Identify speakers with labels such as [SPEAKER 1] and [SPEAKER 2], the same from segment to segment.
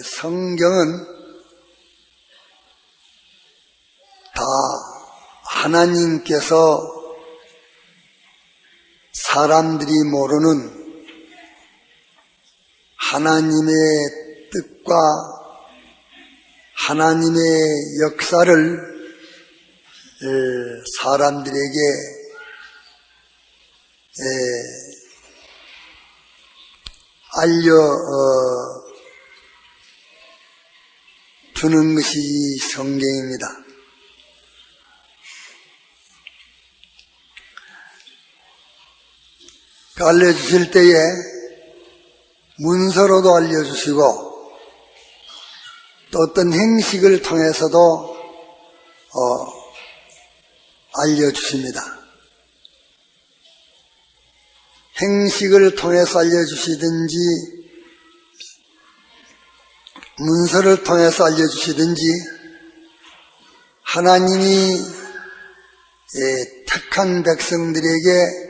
[SPEAKER 1] 성경은 다 하나님께서 사람들이 모르는 하나님의 뜻과 하나님의 역사를 사람들에게 알려주는 것이 성경입니다. 알려주실 때에 문서로도 알려주시고 또 어떤 행식을 통해서도 알려주십니다. 행식을 통해서 알려주시든지 문서를 통해서 알려주시든지 하나님이 택한 백성들에게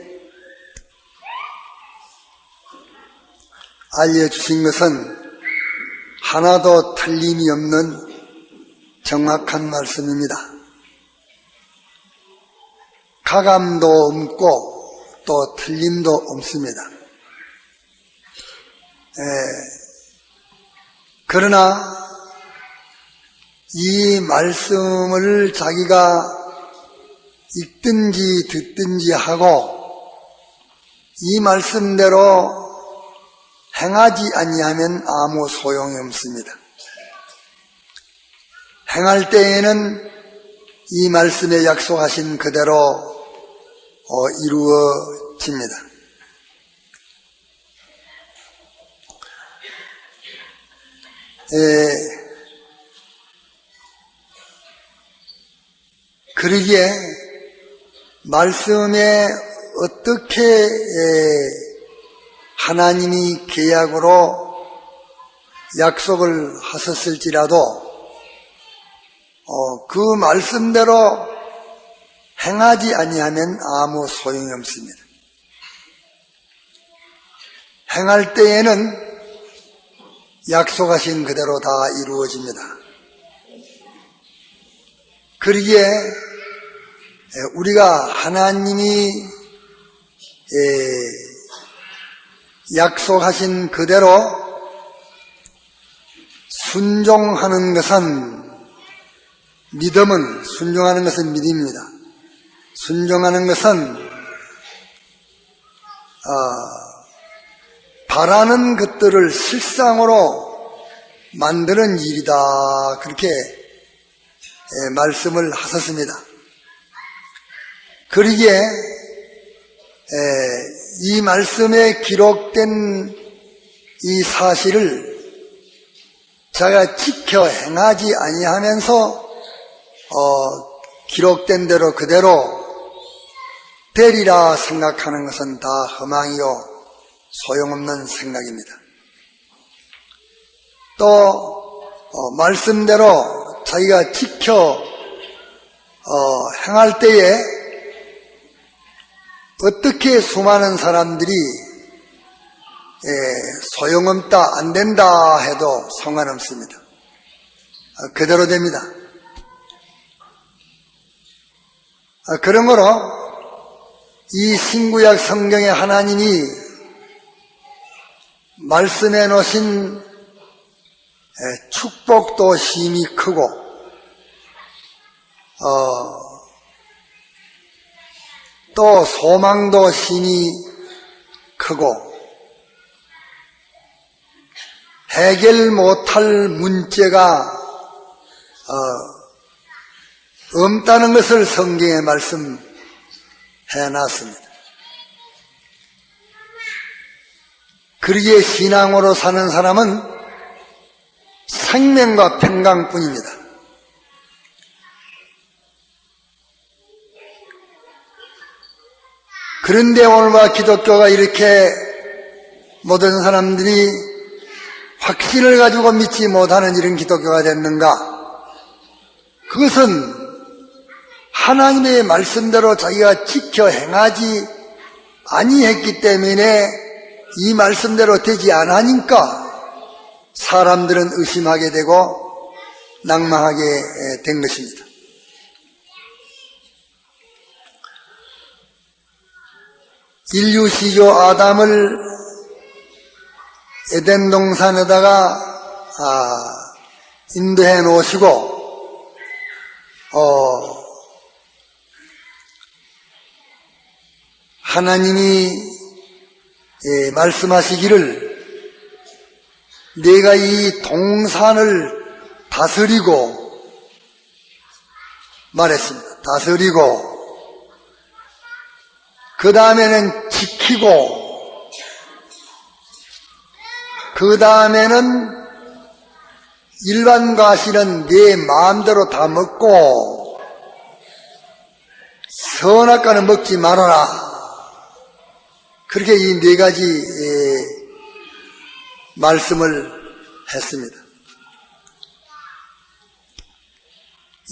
[SPEAKER 1] 알려주신 것은 하나도 틀림이 없는 정확한 말씀입니다. 가감도 없고 또 틀림도 없습니다. 그러나 이 말씀을 자기가 읽든지 듣든지 하고 이 말씀대로 행하지 아니하면 아무 소용이 없습니다. 행할 때에는 이 말씀에 약속하신 그대로 이루어집니다. 그러기에 말씀에 어떻게 하나님이 계약으로 약속을 하셨을지라도 그 말씀대로 행하지 아니하면 아무 소용이 없습니다. 행할 때에는 약속하신 그대로 다 이루어집니다. 그러기에 우리가 하나님이 약속하신 그대로 순종하는 것은 순종하는 것은 믿음입니다. 순종하는 것은 바라는 것들을 실상으로 만드는 일이다. 그렇게 말씀을 하셨습니다. 그러기에 이 말씀에 기록된 이 사실을 자기가 지켜 행하지 아니하면서 기록된 대로 그대로 되리라 생각하는 것은 다 허망이요 소용없는 생각입니다. 또 말씀대로 자기가 지켜 행할 때에 어떻게 수많은 사람들이 소용없다, 안 된다 해도 상관없습니다. 그대로 됩니다. 그러므로 이 신구약 성경에 하나님이 말씀해 놓으신 축복도 힘이 크고 또 소망도 힘이 크고 해결 못할 문제가 없다는 것을 성경에 말씀해 놨습니다. 그러기에 신앙으로 사는 사람은 생명과 평강뿐입니다. 그런데 오늘과 기독교가 이렇게 모든 사람들이 확신을 가지고 믿지 못하는 이런 기독교가 됐는가? 그것은 하나님의 말씀대로 자기가 지켜 행하지 아니했기 때문에 이 말씀대로 되지 않으니까 사람들은 의심하게 되고 낭망하게 된 것입니다. 인류 시조 아담을 에덴 동산에다가 인도해 놓으시고 하나님이 말씀하시기를 내가 이 동산을 다스리고 말했습니다. 다스리고 그 다음에는 지키고 그 다음에는 일반 과실은 내 마음대로 다 먹고 선악과는 먹지 말아라. 그렇게 이 네 가지 말씀을 했습니다.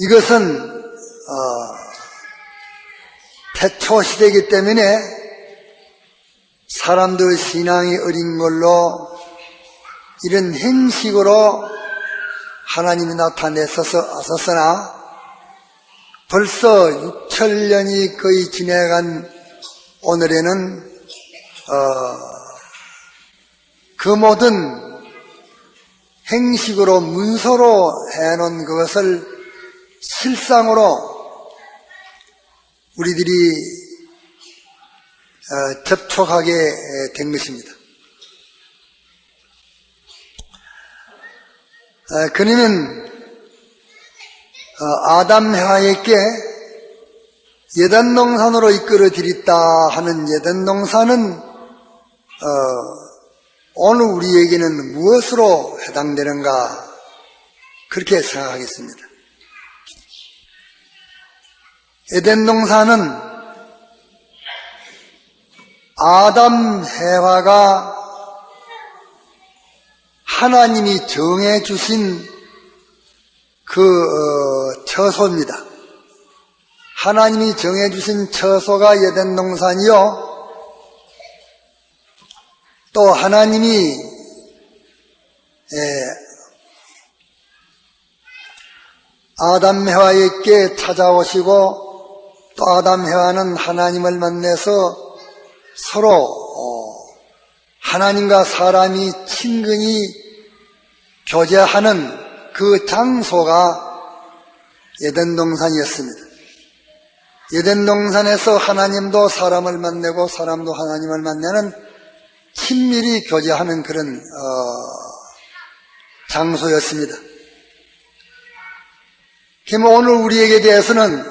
[SPEAKER 1] 이것은 태초 시대이기 때문에 사람들 신앙이 어린 걸로 이런 행식으로 하나님이 나타냈었으나 벌써 6천년이 거의 지나간 오늘에는 그 모든 행식으로 문서로 해놓은 그것을 실상으로 우리들이 접촉하게 된 것입니다. 그러면 아담 해와에게 예단 동산으로 이끌어 드렸다 하는 예단 동산은 오늘 우리에게는 무엇으로 해당되는가 그렇게 생각하겠습니다. 에덴 동산은 아담 해와가 하나님이 정해 주신 그 처소입니다. 하나님이 정해 주신 처소가 에덴 동산이요. 또 하나님이 아담 해와에게 찾아오시고 또 아담 해와는 하나님을 만나서 서로 하나님과 사람이 친근히 교제하는 그 장소가 에덴 동산이었습니다. 에덴 동산에서 하나님도 사람을 만나고 사람도 하나님을 만나는 친밀히 교제하는 그런 장소였습니다. 그럼 오늘 우리에게 대해서는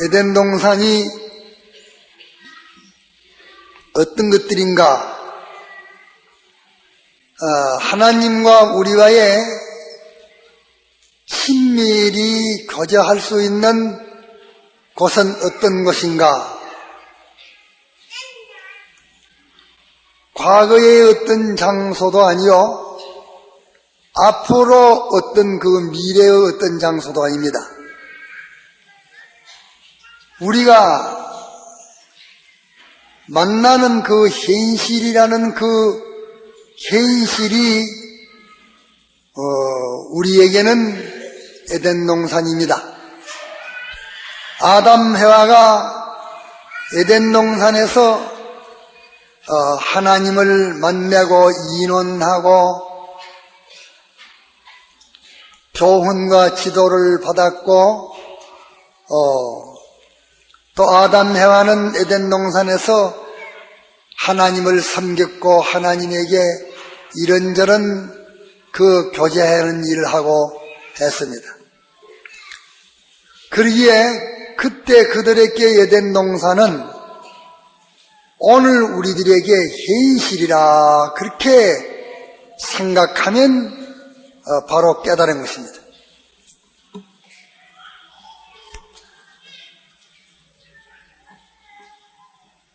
[SPEAKER 1] 에덴 동산이 어떤 것들인가? 하나님과 우리와의 친밀히 교제할 수 있는 곳은 어떤 곳인가? 과거의 어떤 장소도 아니요, 앞으로 어떤 그 미래의 어떤 장소도 아닙니다. 우리가 만나는 그 현실이라는 그 현실이 우리에게는 에덴 동산입니다. 아담 해와가 에덴 동산에서 하나님을 만나고 인원하고 교훈과 지도를 받았고 또 아담 해와는 에덴 동산에서 하나님을 섬겼고 하나님에게 이런저런 그 교제하는 일을 하고 했습니다. 그러기에 그때 그들에게 에덴 동산은 오늘 우리들에게 현실이라 그렇게 생각하면 바로 깨달은 것입니다.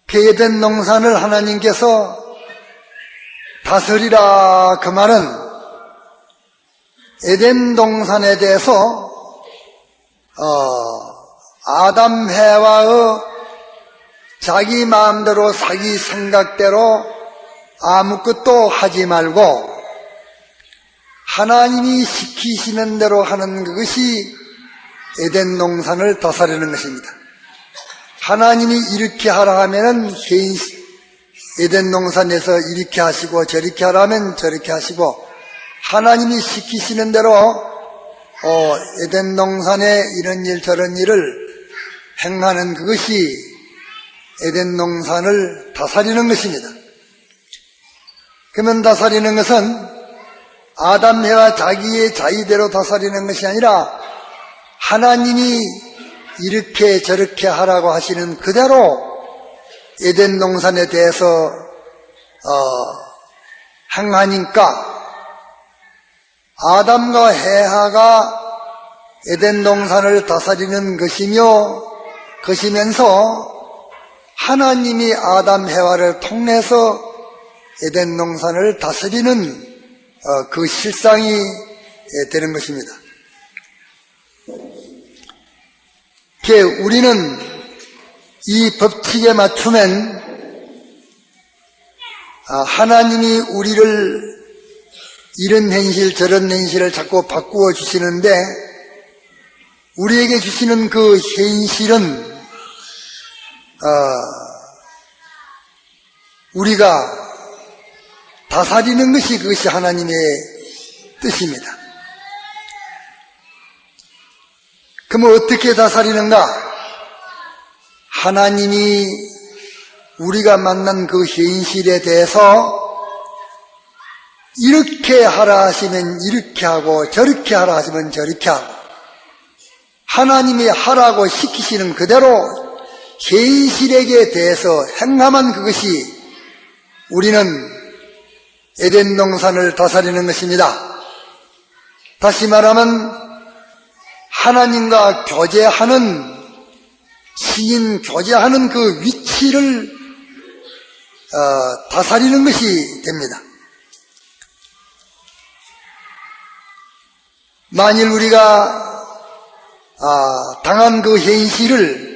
[SPEAKER 1] 그 에덴 동산을 하나님께서 다스리라 그 말은 에덴 동산에 대해서 아담 해와의 자기 마음대로 자기 생각대로 아무것도 하지 말고 하나님이 시키시는 대로 하는 그것이 에덴 동산을 다스리는 것입니다. 하나님이 이렇게 하라 하면은 에덴 동산에서 이렇게 하시고 저렇게 하라 하면 저렇게 하시고 하나님이 시키시는 대로 에덴 동산에 이런 일 저런 일을 행하는 그것이 에덴 동산을 다스리는 것입니다. 그러면 다스리는 것은 아담 해와 자기의 자의대로 다스리는 것이 아니라 하나님이 이렇게 저렇게 하라고 하시는 그대로 에덴 동산에 대해서 행하니까 아담과 해하가 에덴 동산을 다스리는 것이면서 하나님이 아담 해와를 통해서 에덴 동산을 다스리는 그 실상이 되는 것입니다. 우리는 이 법칙에 맞추면 하나님이 우리를 이런 현실 저런 현실을 자꾸 바꾸어 주시는데 우리에게 주시는 그 현실은 우리가 다스리는 것이 그것이 하나님의 뜻입니다. 그러면 어떻게 다스리는가? 하나님이 우리가 만난 그 현실에 대해서 이렇게 하라 하시면 이렇게 하고 저렇게 하라 하시면 저렇게 하고 하나님이 하라고 시키시는 그대로 현실에게 대해서 행함한 그것이 우리는 에덴 동산을 다스리는 것입니다. 다시 말하면 하나님과 교제하는 신인 교제하는 그 위치를 다스리는 것이 됩니다. 만일 우리가 당한 그 현실을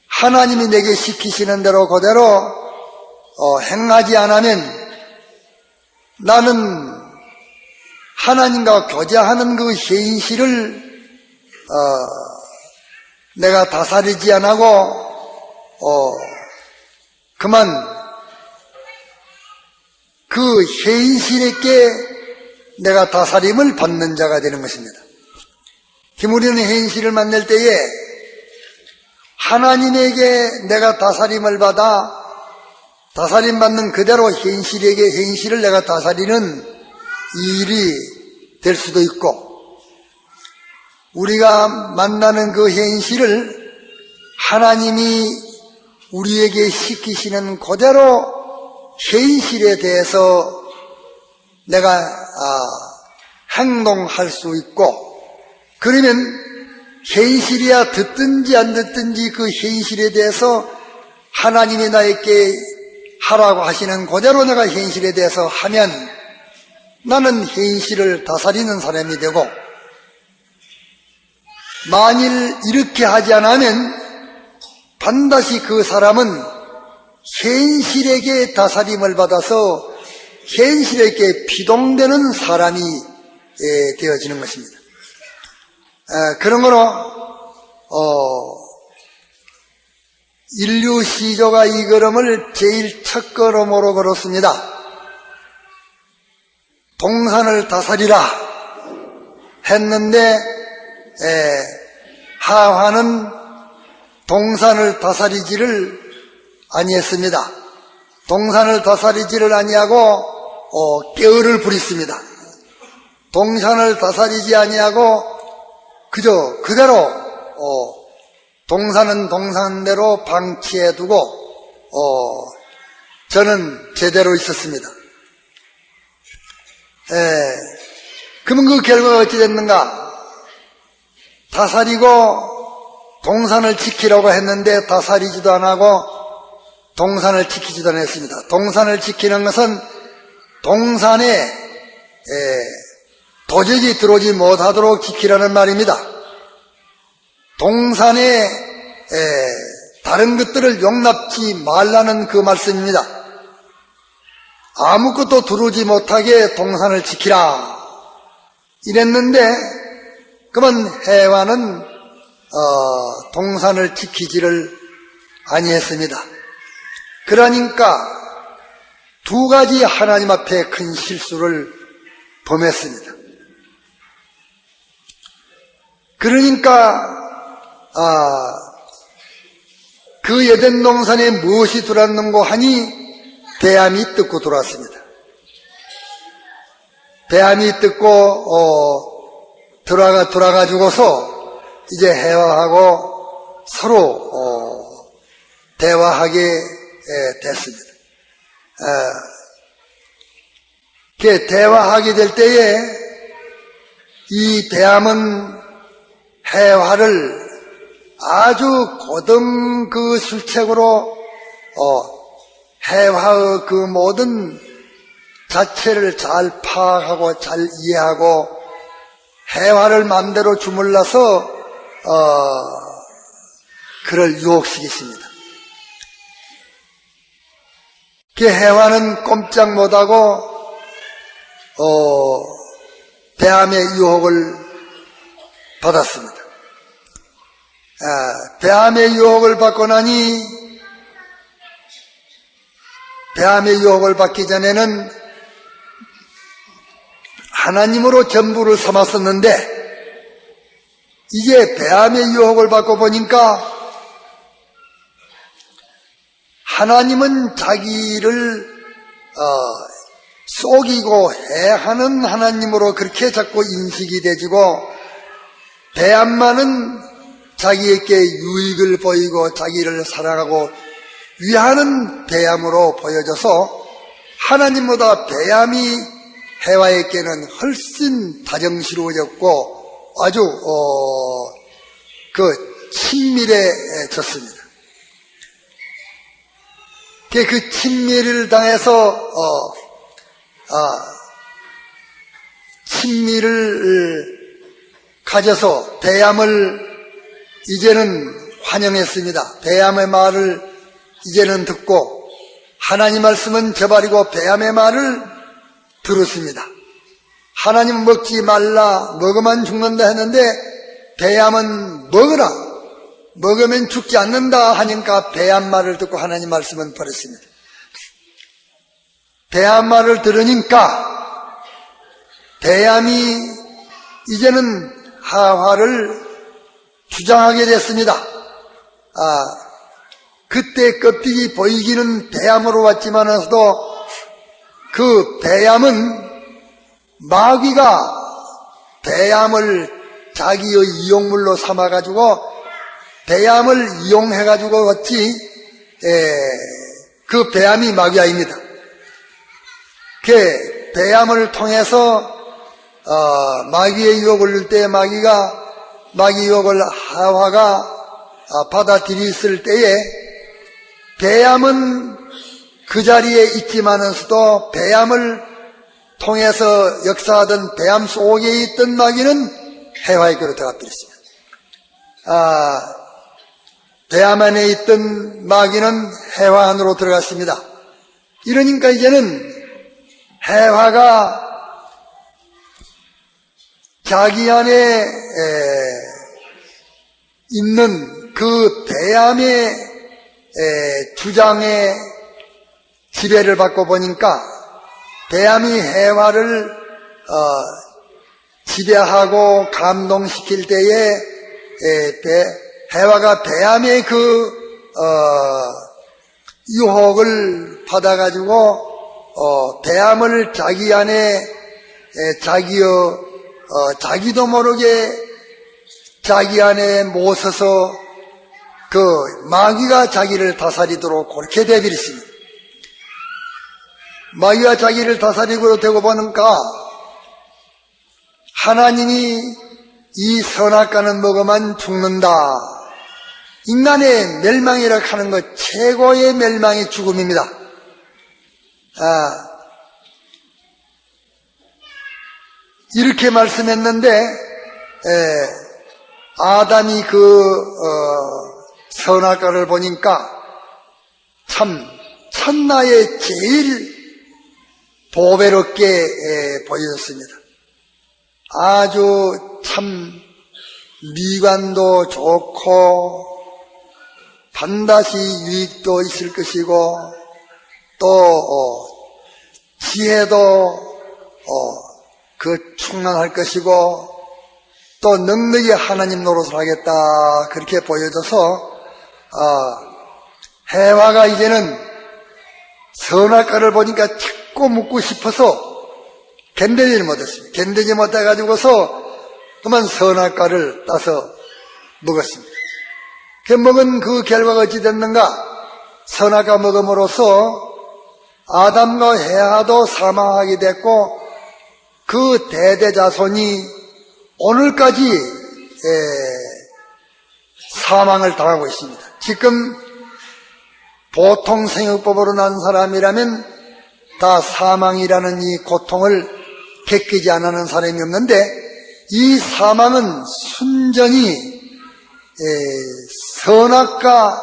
[SPEAKER 1] 하나님이 내게 시키시는 대로 그대로 행하지 않으면 나는 하나님과 교제하는 그 현실을 내가 다스리지 않고 그만 그 현실에게 내가 다스림을 받는 자가 되는 것입니다. 우리는 현실을 만날 때에 하나님에게 내가 다스림을 받아 다스림 받는 그대로 현실을 내가 다스리는 일이 될 수도 있고 우리가 만나는 그 현실을 하나님이 우리에게 시키시는 그대로 현실에 대해서 내가 행동할 수 있고 그러면 현실이야 듣든지 안 듣든지 그 현실에 대해서 하나님이 나에게 하라고 하시는 그대로 내가 현실에 대해서 하면 나는 현실을 다스리는 사람이 되고 만일 이렇게 하지 않으면 반드시 그 사람은 현실에게 다스림을 받아서 현실에게 비동되는 사람이 되어지는 것입니다. 그런 거로 인류 시조가 이 걸음을 제일 첫 걸음으로 걸었습니다. 동산을 다스리라 했는데 하와는 동산을 다스리지를 아니했습니다. 동산을 다스리지를 아니하고 꾀를 부렸습니다. 동산을 다스리지 아니하고 그저 그대로 동산은 동산대로 방치해 두고 저는 제대로 있었습니다. 그러면 그 결과가 어찌 됐는가? 다스리고 동산을 지키려고 했는데 다스리지도 안 하고 동산을 지키지도 않았습니다. 동산을 지키는 것은 동산에 도적이 들어오지 못하도록 지키라는 말입니다. 동산에 다른 것들을 용납지 말라는 그 말씀입니다. 아무것도 두르지 못하게 동산을 지키라 이랬는데 그러면 해와는 동산을 지키지를 아니했습니다. 그러니까 두 가지 하나님 앞에 큰 실수를 범했습니다. 그러니까 그 에덴 동산에 무엇이 들어왔는고 하니 뱀이 뜯고 들어왔습니다. 뱀이 뜯고 들어가지고서 이제 해와하고 서로 대화하게 됐습니다. 대화하게 될 때에 이 뱀은 해와를 아주 고등 그 술책으로 해와의 그 모든 자체를 잘 파악하고 잘 이해하고 해와를 마음대로 주물러서 그를 유혹시키십니다. 그 해와는 꼼짝 못하고 뱀의 유혹을 받았습니다. 뱀의 유혹을 받고 나니 뱀의 유혹을 받기 전에는 하나님으로 전부를 삼았었는데 이제 뱀의 유혹을 받고 보니까 하나님은 자기를 속이고 해하는 하나님으로 그렇게 자꾸 인식이 되지고 뱀만은 자기에게 유익을 보이고 자기를 사랑하고 위하는 뱀으로 보여져서 하나님보다 뱀이 해와에게는 훨씬 다정스러워졌고 아주 친밀해졌습니다. 그 친밀을 당해서 친밀을 가져서 뱀을 이제는 환영했습니다. 뱀의 말을 이제는 듣고 하나님 말씀은 저버리고 뱀의 말을 들었습니다. 하나님 먹지 말라 먹으면 죽는다 했는데 뱀은 먹으라 먹으면 죽지 않는다 하니까 뱀 말을 듣고 하나님 말씀은 버렸습니다. 뱀 말을 들으니까 뱀이 이제는 하와를 주장하게 됐습니다. 그때 껍데기 보이기는 뱀으로 왔지만서도 그 뱀은 마귀가 뱀을 자기의 이용물로 삼아가지고 뱀을 이용해가지고 왔지 그 뱀이 마귀아입니다. 그 뱀을 통해서 마귀의 유혹을 줄 때 마귀 유혹을 하와가 받아들였을 때에 뱀은 그 자리에 있지만서도 뱀을 통해서 역사하던 뱀 속에 있던 마귀는 해와에게로 들어가 버렸습니다. 뱀 안에 있던 마귀는 해와 안으로 들어갔습니다. 이러니까 이제는 해와가 자기 안에 있는 그 뱀의 주장에 지배를 받고 보니까 뱀이 해와를 지배하고 감동시킬 때에 해와가 뱀의 그 유혹을 받아가지고 뱀을 자기 안에 자기도 모르게 자기 안에 모셔서 그 마귀가 자기를 다스리도록 그렇게 되어버렸습니다. 마귀가 자기를 다스리고 되고 보니까 하나님이 이 선악과는 먹으면 죽는다. 인간의 멸망이라 하는 것 최고의 멸망이 죽음입니다. 이렇게 말씀했는데 아담이 선악과를 보니까 참 천하의 제일 보배롭게 보여졌습니다. 아주 참 미관도 좋고 반드시 유익도 있을 것이고 또 지혜도 충만할 것이고 또 넉넉히 하나님 노릇을 하겠다 그렇게 보여져서 해화가 이제는 선악과를 보니까 자꾸 묻고 싶어서 견디지 못했습니다. 견디지 못해가지고서 그만 선악과를 따서 먹었습니다. 그 먹은 그 결과가 어찌 됐는가? 선악과 먹음으로써 아담과 해화도 사망하게 됐고 그 대대자손이 오늘까지 사망을 당하고 있습니다. 지금 보통 생육법으로 난 사람이라면 다 사망이라는 이 고통을 겪지 않는 사람이 없는데 이 사망은 순전히 선악과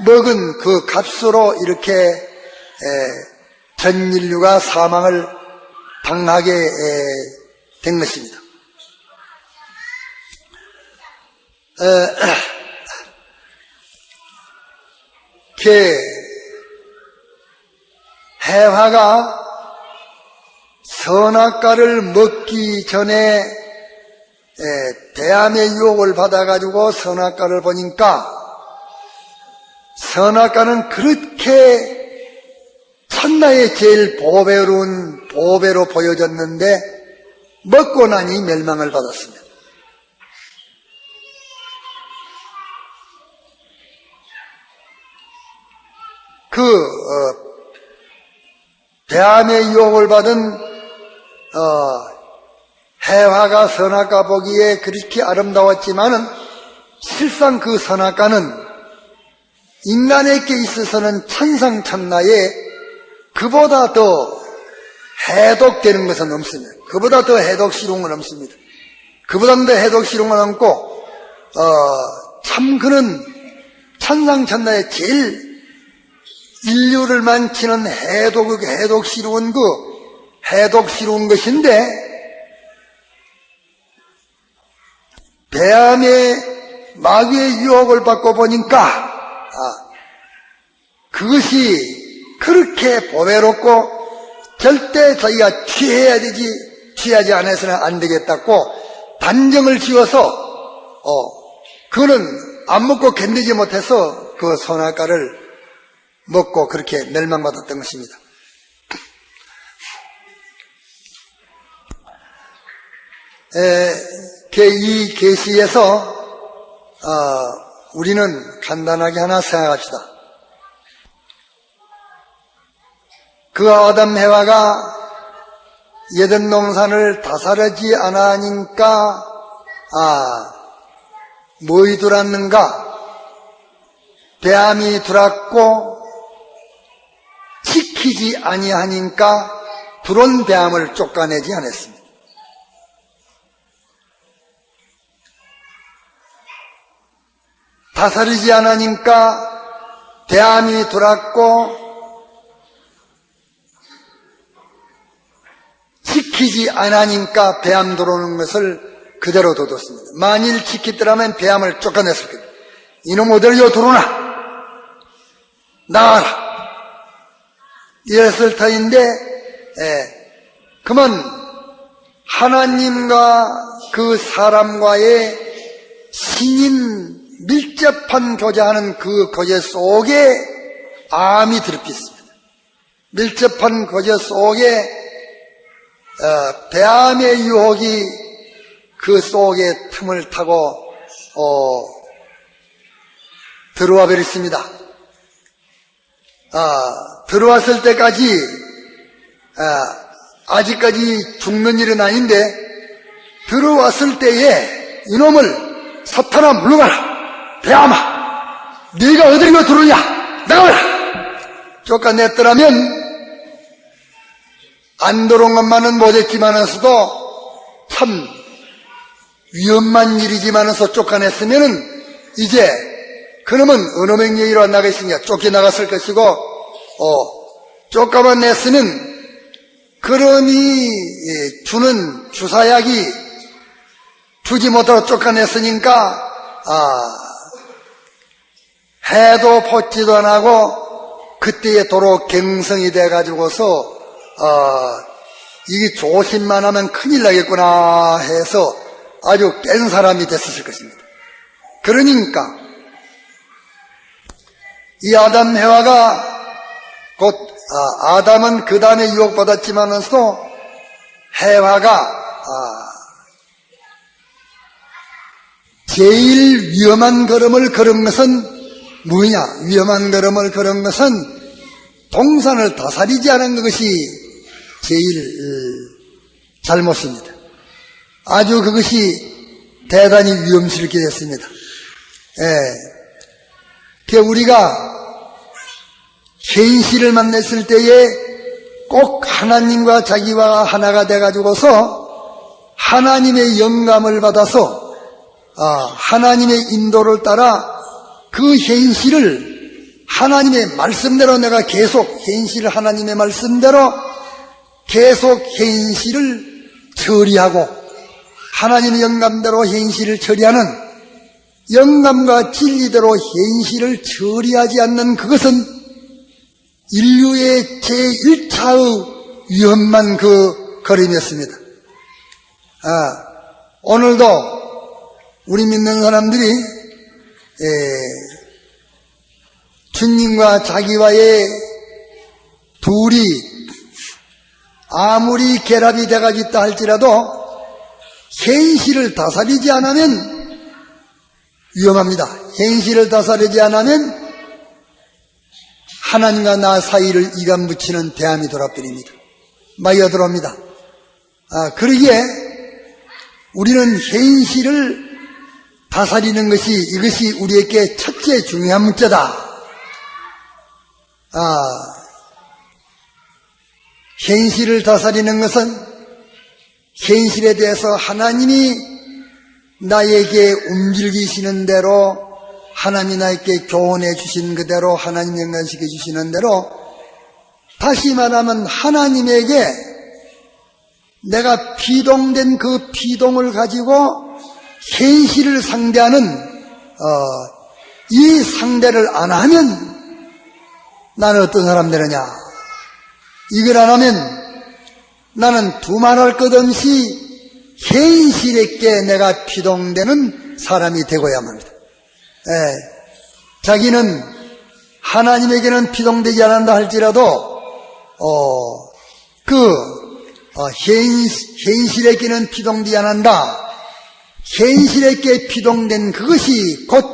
[SPEAKER 1] 먹은 그 값으로 이렇게 전 인류가 사망을 당하게 된 것입니다. 해화가 선악과를 먹기 전에 대함의 유혹을 받아가지고 선악과를 보니까 선악과는 그렇게 천하에 제일 보배로운 보배로 보여졌는데 먹고 나니 멸망을 받았습니다. 대함의 유혹을 받은 해화가 선악과 보기에 그렇게 아름다웠지만은 실상 그 선악과는 인간에게 있어서는 천상천나에 그보다 더 해독되는 것은 없습니다. 그보다 더 해독스러운 건 없습니다. 그보다 더 해독스러운 건 없고 참 그는 천상천나에 제일 인류를 만치는 해독스러운 것인데 대함의 마귀의 유혹을 받고 보니까 그것이 그렇게 보배롭고 절대 자기가 취해야 되지 취하지 않아서는 안 되겠다고 단정을 지어서 그거는 안 먹고 견디지 못해서 그 선악과를 먹고 그렇게 멸망받았던 것입니다. 이 계시에서 우리는 간단하게 하나 생각합시다. 그 아담 해화가 에덴 동산을 다스리지 않으니까 뭐이 들었는가? 뱀이 들었고 지키지 아니하니까 들어온 뱀을 쫓아내지 않았습니다. 다스리지 않으니까 뱀이 들었고 지키지 않으니까 뱀 들어오는 것을 그대로 둬뒀습니다. 만일 지켰더라면 뱀을 쫓아냈을 겁니다. 이놈들 요 들어오나 나가라 이랬을 터인데 그만 하나님과 그 사람과의 신인 밀접한 교제하는 그 교제 속에 암이 들어있습니다. 밀접한 교제 속에 뱀의 유혹이 그 속에 틈을 타고 들어와 버렸습니다. 들어왔을 때까지 아직까지 죽는 일은 아닌데 들어왔을 때에 이놈을 사탄아 물러가라 뱀아 네가 어디로 들어오냐 나가라 쫓아냈더라면 안 들어온 것만은 못했지만서도 참 위험한 일이지만서 쫓아냈으면은 이제 그놈은 어느 명령으로 안 나가겠으니까 쫓겨나갔을 것이고 쫓아만 냈으면 그러니 주는 주사약이 주지 못하고 쫓아냈으니까 해도 벗지도 안 하고 그때에 도로 갱성이 돼가지고서 이게 조심만 하면 큰일 나겠구나 해서 아주 깬 사람이 됐었을 것입니다. 그러니까 이 아담 해와가 곧 아담은 그 다음에 유혹받았지만서도 해와가 제일 위험한 걸음을 걸은 것은 뭐냐? 위험한 걸음을 걸은 것은 동산을 다스리지 않은 것이 제일 잘못입니다. 아주 그것이 대단히 위험스럽게 됐습니다. 우리가 현실을 만났을 때에 꼭 하나님과 자기와 하나가 돼가지고서 하나님의 영감을 받아서 하나님의 인도를 따라 그 현실을 하나님의 말씀대로 내가 계속 현실을 하나님의 말씀대로 계속 현실을 처리하고 하나님의 영감대로 현실을 처리하는 영감과 진리대로 현실을 처리하지 않는 그것은 인류의 제1차의 위험한 그 걸음이었습니다. 오늘도 우리 믿는 사람들이 주님과 자기와의 둘이 아무리 결합이 돼가지고 있다 할지라도 현실을 다스리지 않으면 위험합니다. 현실을 다스리지 않으면 하나님과 나 사이를 이간 붙이는 대함이 돌아버립니다. 마이어 들어옵니다. 그러기에 우리는 현실을 다스리는 것이 이것이 우리에게 첫째 중요한 문제다. 현실을 다스리는 것은 현실에 대해서 하나님이 나에게 움직이시는 대로 하나님이 나에게 교훈해 주신 그대로 하나님 연관시켜 주시는 대로 다시 말하면 하나님에게 내가 피동된 그 피동을 가지고 현실을 상대하는 이 상대를 안 하면 나는 어떤 사람 되느냐? 이걸 안 하면 나는 두말할 것 없이 현실에게 내가 피동되는 사람이 되고야만 합니다. 자기는 하나님에게는 피동되지 않는다 할지라도 현실에게는 피동되지 않는다. 현실에게 피동된 그것이 곧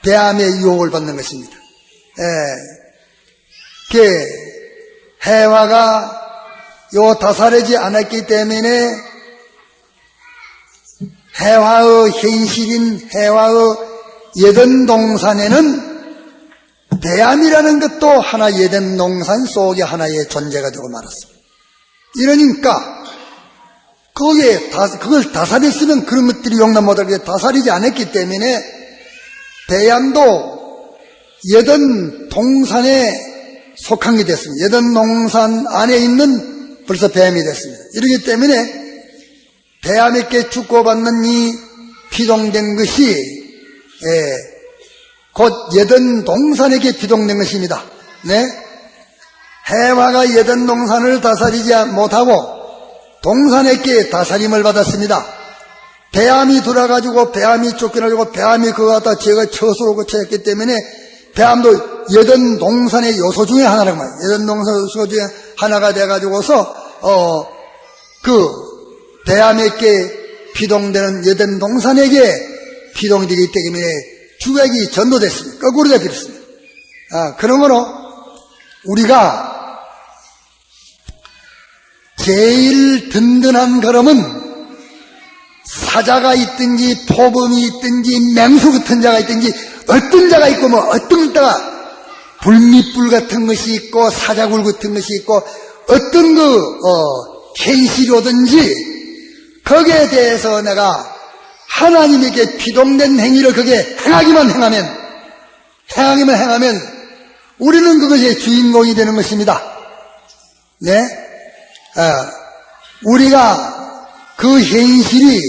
[SPEAKER 1] 배암의 유혹을 받는 것입니다. 해와가 다스리지 않았기 때문에 해와의 현실인 해와의 예덴 동산에는 배암이라는 것도 하나 예덴 동산 속에 하나의 존재가 되고 말았습니다. 이러니까 그걸 다스렸으면 그런 것들이 용납 못하게 다스리지 않았기 때문에 배암도 예덴 동산에 속한 게 됐습니다. 예덴 동산 안에 있는 벌써 배암이 됐습니다. 이러기 때문에 배암에게 축복받는 이 피동된 것이 곧 예덴 동산에게 피동된 것입니다. 해와가 예덴 동산을 다스리지 못하고 동산에게 다스림을 받았습니다. 배암이 돌아가지고 배암이 쫓겨나고 배암이 그거 갖다 제가 처수로 거쳐했기 때문에 배암도 예덴 동산의 요소 중에 하나라고 말이에요. 예덴 동산 요소 중에 하나가 돼가지고서 배암에게 피동되는 예덴 동산에게 피동되기 때문에 주객이 전도됐습니다. 거꾸로 되버렸습니다. 그러므로 우리가 제일 든든한 걸음은 사자가 있든지 포범이 있든지 맹수 같은 자가 있든지 어떤 자가 있고 어떤 자가 불밑불 같은 것이 있고 사자굴 같은 것이 있고 어떤 현실이 오든지 거기에 대해서 내가 하나님에게 피동된 행위를 거기에 행하기만 행하면 우리는 그것의 주인공이 되는 것입니다. 우리가 그 현실이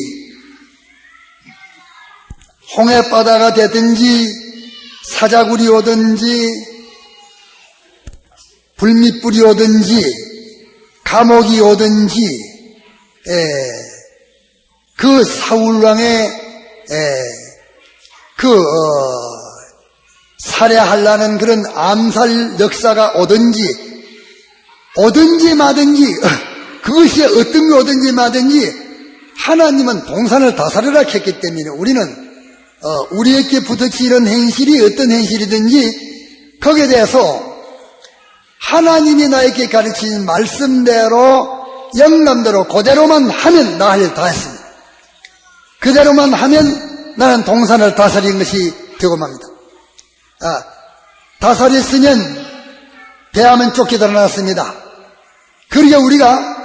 [SPEAKER 1] 홍해바다가 되든지 사자굴이 오든지 불밑불이 오든지 감옥이 오든지 그 사울왕의 살해하려는 그런 암살 역사가 오든지 마든지 그것이 어떤 게 오든지 마든지 하나님은 동산을 다스리라 했기 때문에 우리는 우리에게 부딪히는 현실이 어떤 현실이든지 거기에 대해서 하나님이 나에게 가르친 말씀대로 영감대로 그대로만 하면 나 할 일 다 했습니다. 그대로만 하면 나는 동산을 다스린 것이 되고 맙니다. 다스렸으면 배하면 쫓기다 나왔습니다. 그러니까 우리가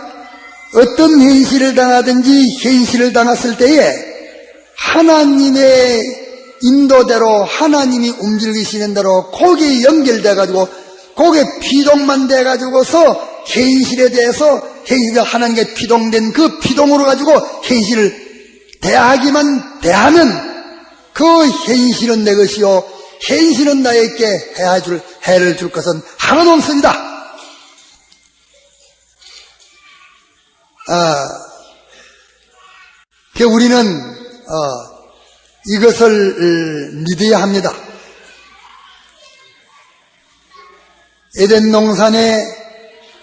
[SPEAKER 1] 어떤 현실을 당하든지 현실을 당했을 때에 하나님의 인도대로 하나님이 움직이시는 대로 거기에 연결돼가지고 거기에 피동만 돼가지고서 현실에 대해서 현실이 하나님께 피동된 그 피동으로 가지고 현실을 대하기만 대하면 그 현실은 내 것이요 현실은 나에게 해를 줄 것은 하나도 없습니다. 우리는 이것을 믿어야 합니다. 에덴 동산의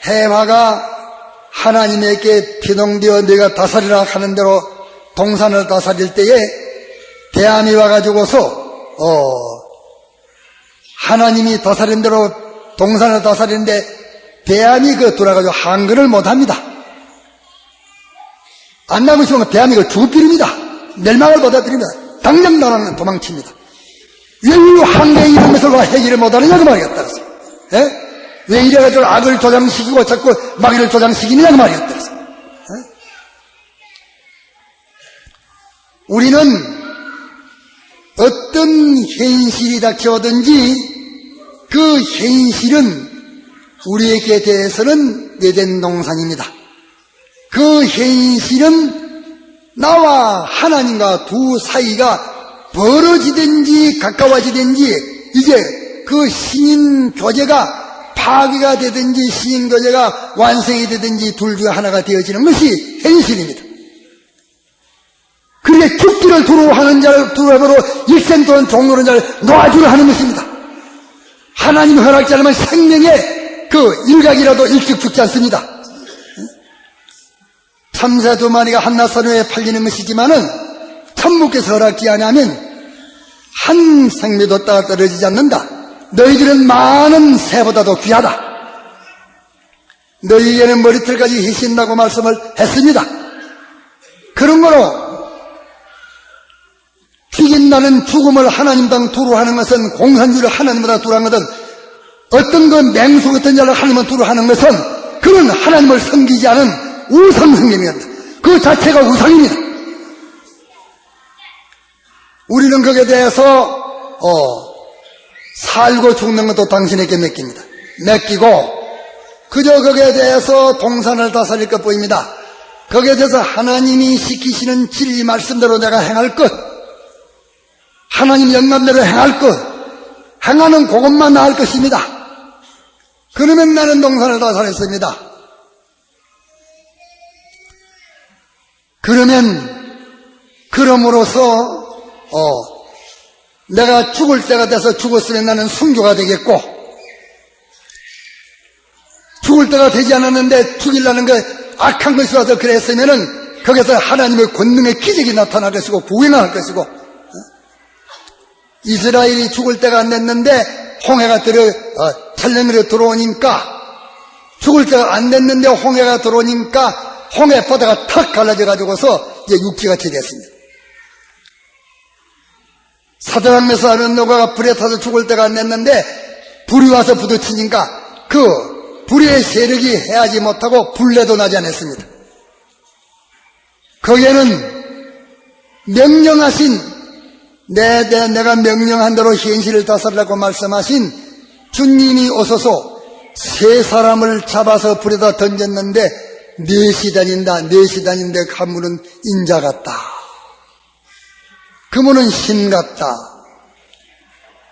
[SPEAKER 1] 해화가 하나님에게 피동되어 내가 다스리라 하는 대로 동산을 다스릴 때에 대함이 와가지고서 하나님이 다스린 대로 동산을 다스리는데 대함이 돌아가지고 한글을 못합니다. 안 남으시면 대함이 죽을비립니다. 멸망을 받아들입니다. 당장 나라는 도망칩니다. 왜 한계에 이런 것을 해결을 못하느냐고 말이었다. 왜 이래가지고 악을 조장시키고 자꾸 마귀를 조장시키느냐고 말이었다. 우리는 어떤 현실이 닥쳐오든지 그 현실은 우리에게 대해서는 에덴 동산입니다. 그 현실은 나와 하나님과 두 사이가 벌어지든지 가까워지든지 이제 그 신인 교제가 파괴가 되든지 신인 교제가 완성이 되든지 둘 중 하나가 되어지는 것이 현실입니다. 그게 죽기를 두려워하는 자를 두려워로 일생 동안 종노는 자를 놓아주려 하는 것입니다. 하나님 허락지 않으면 생명의 그 일각이라도 일찍 죽지 않습니다. 참새 두 마리가 한나선에 팔리는 것이지만은 천부께서 허락지 않으면 한 생명도 따라 떨어지지 않는다. 너희들은 많은 새보다도 귀하다. 너희에게는 머리털까지 희신다고 말씀을 했습니다. 그런 거로 죽인다는 죽음을 하나님당 두루 하는 것은 공산주의를 하나님보다 두루 하는 것은 어떤 그 맹수 같은 자를 하나님을 두루 하는 것은 그건 하나님을 섬기지 않은 우상성경입니다. 그 자체가 우상입니다. 우리는 거기에 대해서 살고 죽는 것도 당신에게 맡깁니다. 맡기고 그저 거기에 대해서 동산을 다스릴 것 보입니다. 거기에 대해서 하나님이 시키시는 진리 말씀대로 내가 행할 것, 하나님 영감대로 행할 것, 행하는 그것만 나을 것입니다. 그러면 나는 동산을 다스렸습니다. 그럼으로써 내가 죽을 때가 돼서 죽었으면 나는 순교가 되겠고, 죽을 때가 되지 않았는데 죽이려는 게 악한 것이 와서 그랬으면은 거기서 하나님의 권능의 기적이 나타날 것이고 부행할 것이고, 이스라엘이 죽을 때가 안 됐는데 홍해가 찰령으로 들어오니까, 죽을 때가 안 됐는데 홍해가 들어오니까 홍해 바다가 탁 갈라져 가지고서 이제 육지같이 됐습니다. 사드락 메삭 아벳네고가 불에 타서 죽을 때가 안 됐는데 불이 와서 부딪히니까 그 불의 세력이 해하지 못하고 불내도 나지 않았습니다. 거기에는 명령하신 내가 명령한 대로 현실을 다스리라고 말씀하신 주님이 오셔서 세 사람을 잡아서 불에다 던졌는데 넷이 다닌다. 넷이 다니는데 가문은 인자 같다. 그문은 신 같다.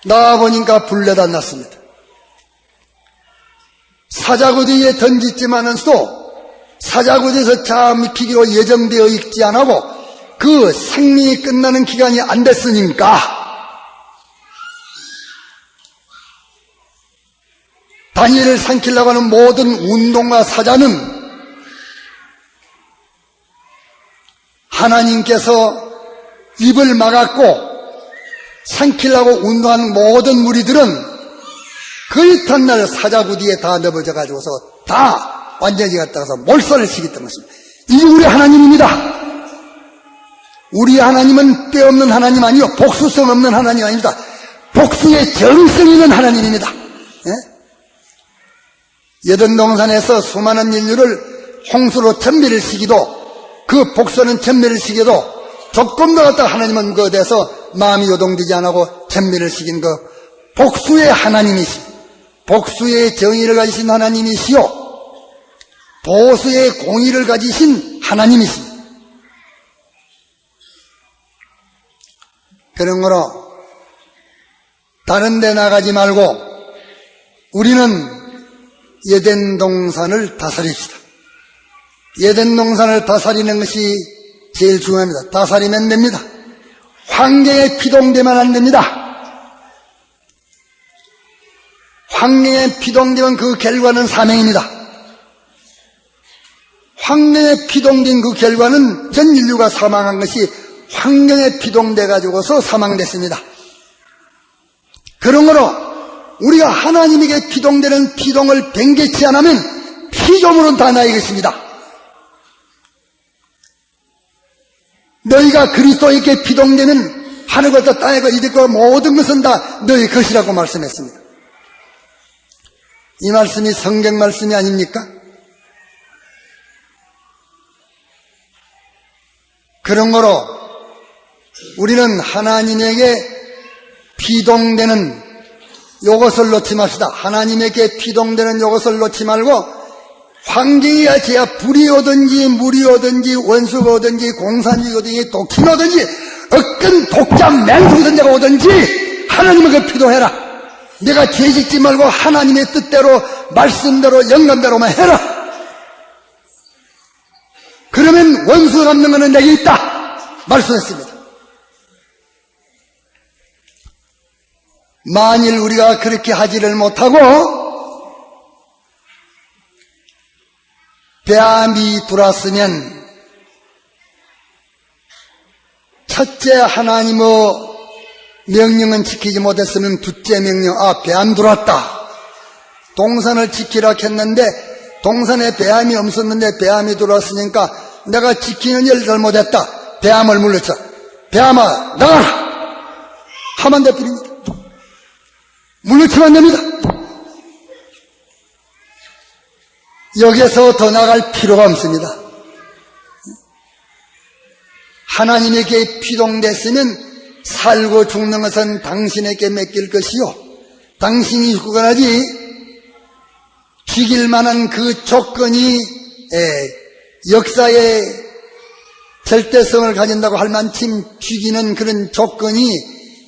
[SPEAKER 1] 나와보니까 불내다 났습니다. 사자구디에 던졌지만은도 사자구디에서 잠기기로 예정되어 있지 않고 그 생명이 끝나는 기간이 안 됐으니까 다니엘을 삼키려고 하는 모든 운동과 사자는 하나님께서 입을 막았고 삼키려고 운동하는 모든 무리들은 그 이튿날 사자구디에 다 넘어져 가지고서 다 완전히 갔다가서 몰살을 시켰던 것입니다. 이게 우리 하나님입니다. 우리 하나님은 때 없는 하나님 아니요 복수성 없는 하나님 아닙니다. 복수의 정성 있는 하나님입니다. 여든동산에서 수많은 인류를 홍수로 전멸을 시키도 그 복수는 전멸을 시켜도 조금 더 갔다가 하나님은 그에 대해서 마음이 요동되지 않고 전멸을 시킨 그 복수의 하나님이십니다. 복수의 정의를 가지신 하나님이시요 보수의 공의를 가지신 하나님이십니다. 그런 거로 다른 데 나가지 말고 우리는 에덴 동산을 다스립시다. 에덴 동산을 다스리는 것이 제일 중요합니다. 다스리면 됩니다. 환경에 피동되면 안 됩니다. 환경에 피동되면 그 결과는 사명입니다. 환경에 피동된 그 결과는 전 인류가 사망한 것이 환경에 피동돼 가지고서 사망됐습니다. 그런 거로 우리가 하나님에게 피동되는 피동을 변개치 않으면 피조물은 다 나의 것입니다. 너희가 그리스도에게 피동되면 하늘과 땅과 이들과 모든 것은 다 너희 것이라고 말씀했습니다. 이 말씀이 성경 말씀이 아닙니까? 그런 거로 우리는 하나님에게 피동되는 요것을 놓지 맙시다. 하나님에게 피동되는 요것을 놓지 말고 환경이 제야 불이 오든지 물이 오든지 원수가 오든지 공산이 오든지 독침이 오든지 어떤 독자 맹수든지가 오든지 하나님에게 피동해라. 내가 죄짓지 말고 하나님의 뜻대로 말씀대로 영감대로만 해라. 그러면 원수가 갚는 것은 내게 있다 말씀했습니다. 만일 우리가 그렇게 하지를 못하고 뱀이 들어왔으면 첫째 하나님의 명령은 지키지 못했으면 둘째 명령, 뱀 들어왔다. 동산을 지키라 했는데 동산에 뱀이 없었는데 뱀이 들어왔으니까 내가 지키는 일 잘못했다. 뱀을 물렸죠. 뱀아 나가라 하면 돼버립니다. 물리치면 안 됩니다. 여기에서 더 나갈 필요가 없습니다. 하나님에게 피동됐으면 살고 죽는 것은 당신에게 맡길 것이요 당신이 구원하지 죽일 만한 그 조건이 역사의 절대성을 가진다고 할 만큼 죽이는 그런 조건이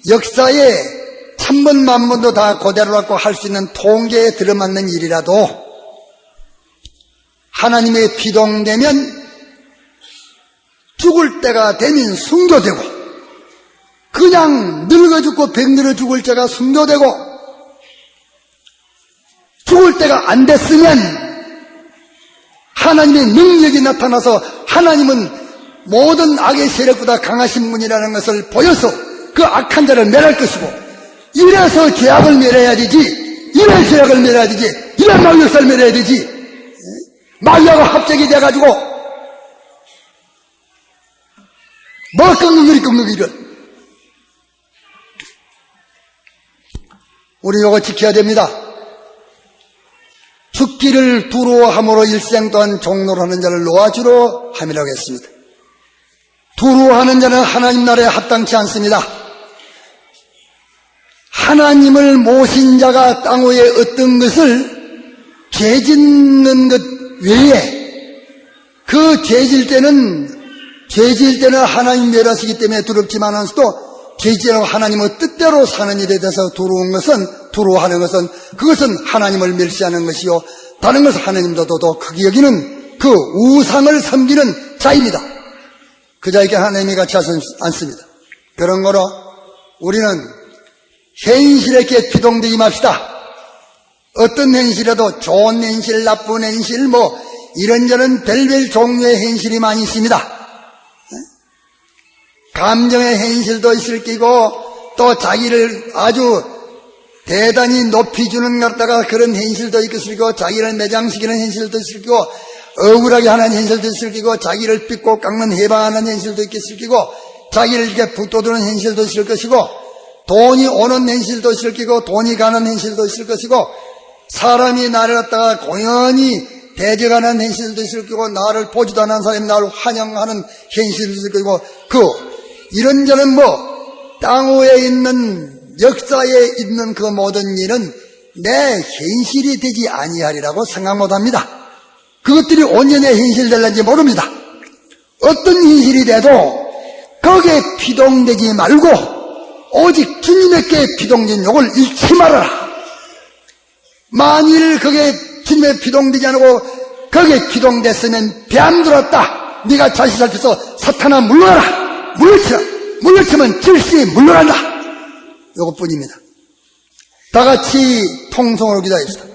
[SPEAKER 1] 역사에 천번 만번도 다 그대로 갖고 할 수 있는 통계에 들어맞는 일이라도 하나님의 피동되면 죽을 때가 되면 순교되고 그냥 늙어 죽고 병들어 죽을 때가 순교되고 죽을 때가 안 됐으면 하나님의 능력이 나타나서 하나님은 모든 악의 세력보다 강하신 분이라는 것을 보여서 그 악한 자를 멸할 것이고 이래서 죄악을 멸해야 되지 이래 죄악을 멸해야 되지 이래 마귀역사를 멸해야 되지 마귀하고 합작이 돼가지고 뭐 끙끙거리를 우리 이거 지켜야 됩니다. 죽기를 두려워함으로 일생 또한 종로를 하는 자를 놓아주려 함이라고 했습니다. 두려워하는 자는 하나님 나라에 합당치 않습니다. 하나님을 모신 자가 땅 위에 어떤 것을 죄짓는 것 외에 그 죄질 때는 하나님 멸하시기 때문에 두렵지만서도 죄질하고 하나님의 뜻대로 사는 일에 대해서 두려워하는 것은 그것은 하나님을 멸시하는 것이요 다른 것은 하나님도 더 크게 여기는 그 우상을 섬기는 자입니다. 그 자에게 하나님이 같이 하지 않습니다. 그런 거로 우리는 현실에 피동되지 맙시다. 어떤 현실에도 좋은 현실, 나쁜 현실, 이런저런 별별 종류의 현실이 많이 있습니다. 감정의 현실도 있을 끼고 또 자기를 아주 대단히 높이 주는 갖다가 그런 현실도 있을 끼고 자기를 매장시키는 현실도 있을 끼고 억울하게 하는 현실도 있을 끼고 자기를 삐고 깎는 해방하는 현실도 있을 끼고 자기를 이렇게 북돋우는 현실도 있을 것이고 돈이 오는 현실도 있을 끼고 돈이 가는 현실도 있을 것이고 사람이 나를 갖다가 공연히 대적하는 현실도 있을 거고 나를 보지도 않는 사람이 나를 환영하는 현실도 있을 거고 이런저런 땅 위에 있는 역사에 있는 그 모든 일은 내 현실이 되지 아니하리라고 생각 못합니다. 그것들이 온전히 현실될는지 모릅니다. 어떤 현실이 돼도 거기에 피동되지 말고 오직 주님에게 피동된 욕을 잃지 말아라. 만일 거기에 주님의 피동되지 않고 거기에 피동됐으면 배안 들었다. 네가 자식 살펴서 사탄아 물러가라. 물러치면 질시 물러간다. 이것뿐입니다. 다 같이 통성으로 기도합시다.